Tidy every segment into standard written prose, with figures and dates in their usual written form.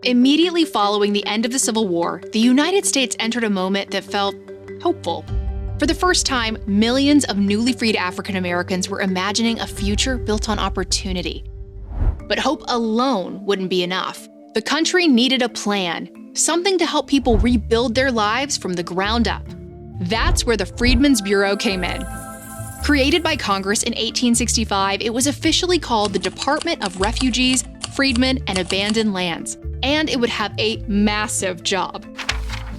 Immediately following the end of the Civil War, the United States entered a moment that felt hopeful. For the first time, millions of newly freed African Americans were imagining a future built on opportunity. But hope alone wouldn't be enough. The country needed a plan, something to help people rebuild their lives from the ground up. That's where the Freedmen's Bureau came in. Created by Congress in 1865, it was officially called the Department of Refugees, Freedmen, and Abandoned Lands, and it would have a massive job.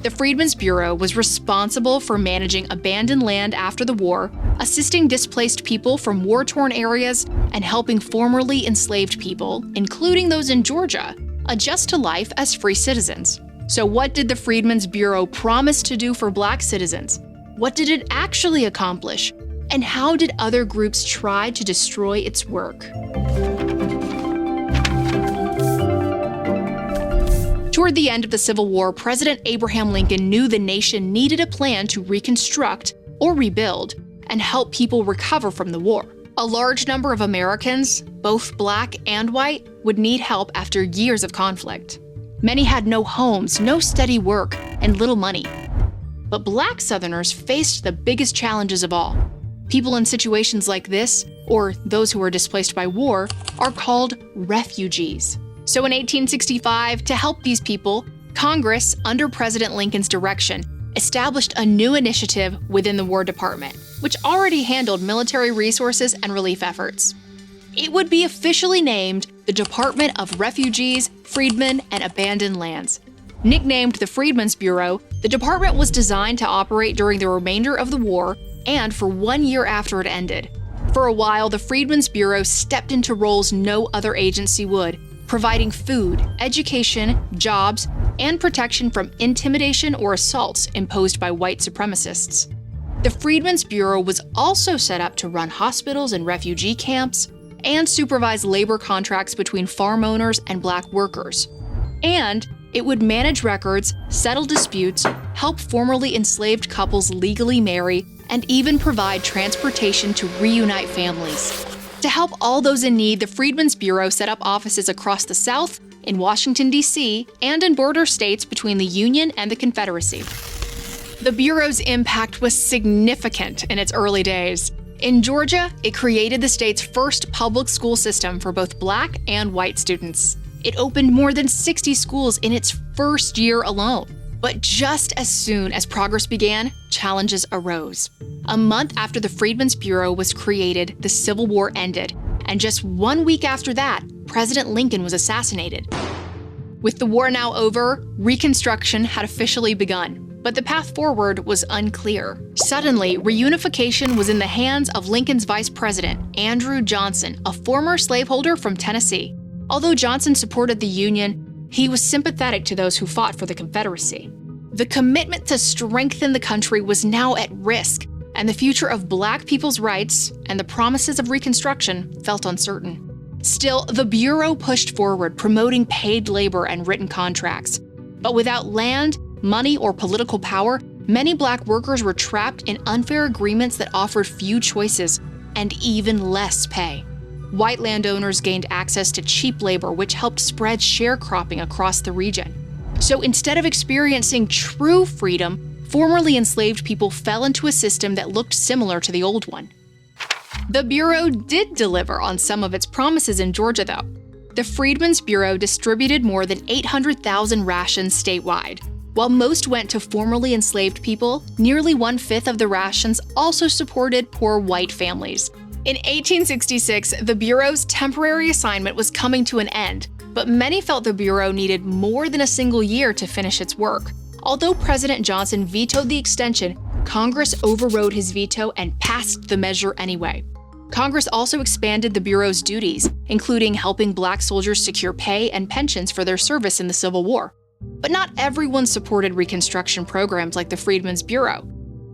The Freedmen's Bureau was responsible for managing abandoned land after the war, assisting displaced people from war-torn areas, and helping formerly enslaved people, including those in Georgia, adjust to life as free citizens. So what did the Freedmen's Bureau promise to do for Black citizens? What did it actually accomplish? And how did other groups try to destroy its work? Toward the end of the Civil War, President Abraham Lincoln knew the nation needed a plan to reconstruct or rebuild and help people recover from the war. A large number of Americans, both Black and white, would need help after years of conflict. Many had no homes, no steady work, and little money. But Black Southerners faced the biggest challenges of all. People in situations like this, or those who were displaced by war, are called refugees. So in 1865, to help these people, Congress, under President Lincoln's direction, established a new initiative within the War Department, which already handled military resources and relief efforts. It would be officially named the Department of Refugees, Freedmen, and Abandoned Lands. Nicknamed the Freedmen's Bureau, the department was designed to operate during the remainder of the war and for 1 year after it ended. For a while, the Freedmen's Bureau stepped into roles no other agency would, providing food, education, jobs, and protection from intimidation or assaults imposed by white supremacists. The Freedmen's Bureau was also set up to run hospitals and refugee camps and supervise labor contracts between farm owners and Black workers. And it would manage records, settle disputes, help formerly enslaved couples legally marry, and even provide transportation to reunite families. To help all those in need, the Freedmen's Bureau set up offices across the South, in Washington, D.C., and in border states between the Union and the Confederacy. The Bureau's impact was significant in its early days. In Georgia, it created the state's first public school system for both Black and white students. It opened more than 60 schools in its first year alone. But just as soon as progress began, challenges arose. A month after the Freedmen's Bureau was created, the Civil War ended, and just 1 week after that, President Lincoln was assassinated. With the war now over, Reconstruction had officially begun, but the path forward was unclear. Suddenly, reunification was in the hands of Lincoln's vice president, Andrew Johnson, a former slaveholder from Tennessee. Although Johnson supported the Union, he was sympathetic to those who fought for the Confederacy. The commitment to strengthen the country was now at risk, and the future of Black people's rights and the promises of Reconstruction felt uncertain. Still, the Bureau pushed forward, promoting paid labor and written contracts. But without land, money, or political power, many Black workers were trapped in unfair agreements that offered few choices and even less pay. White landowners gained access to cheap labor, which helped spread sharecropping across the region. So instead of experiencing true freedom, formerly enslaved people fell into a system that looked similar to the old one. The Bureau did deliver on some of its promises in Georgia, though. The Freedmen's Bureau distributed more than 800,000 rations statewide. While most went to formerly enslaved people, nearly 1/5 of the rations also supported poor white families. In 1866, the Bureau's temporary assignment was coming to an end, but many felt the Bureau needed more than a single year to finish its work. Although President Johnson vetoed the extension, Congress overrode his veto and passed the measure anyway. Congress also expanded the Bureau's duties, including helping Black soldiers secure pay and pensions for their service in the Civil War. But not everyone supported Reconstruction programs like the Freedmen's Bureau.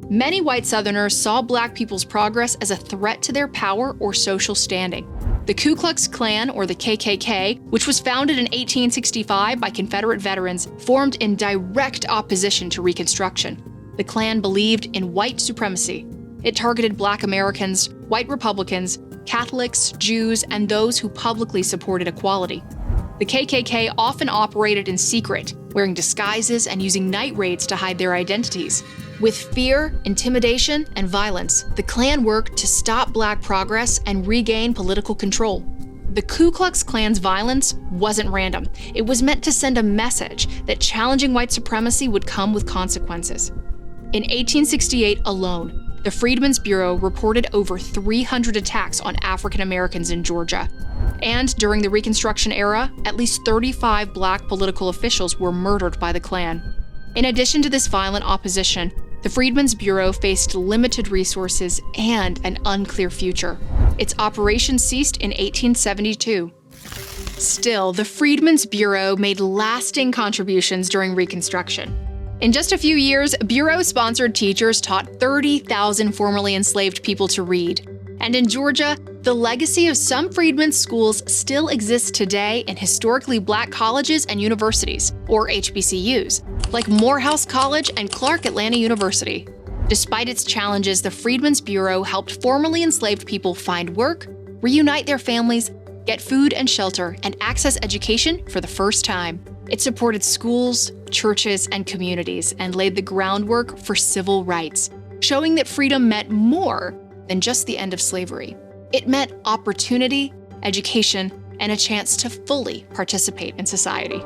Many white Southerners saw Black people's progress as a threat to their power or social standing. The Ku Klux Klan, or the KKK, which was founded in 1865 by Confederate veterans, formed in direct opposition to Reconstruction. The Klan believed in white supremacy. It targeted Black Americans, white Republicans, Catholics, Jews, and those who publicly supported equality. The KKK often operated in secret, wearing disguises and using night raids to hide their identities. With fear, intimidation, and violence, the Klan worked to stop Black progress and regain political control. The Ku Klux Klan's violence wasn't random. It was meant to send a message that challenging white supremacy would come with consequences. In 1868 alone, the Freedmen's Bureau reported over 300 attacks on African Americans in Georgia. And during the Reconstruction era, at least 35 Black political officials were murdered by the Klan. In addition to this violent opposition, the Freedmen's Bureau faced limited resources and an unclear future. Its operations ceased in 1872. Still, the Freedmen's Bureau made lasting contributions during Reconstruction. In just a few years, Bureau-sponsored teachers taught 30,000 formerly enslaved people to read. And in Georgia, the legacy of some freedmen's schools still exists today in historically Black colleges and universities, or HBCUs, like Morehouse College and Clark Atlanta University. Despite its challenges, the Freedmen's Bureau helped formerly enslaved people find work, reunite their families, get food and shelter, and access education for the first time. It supported schools, churches, and communities, and laid the groundwork for civil rights, showing that freedom meant more than just the end of slavery. It meant opportunity, education, and a chance to fully participate in society.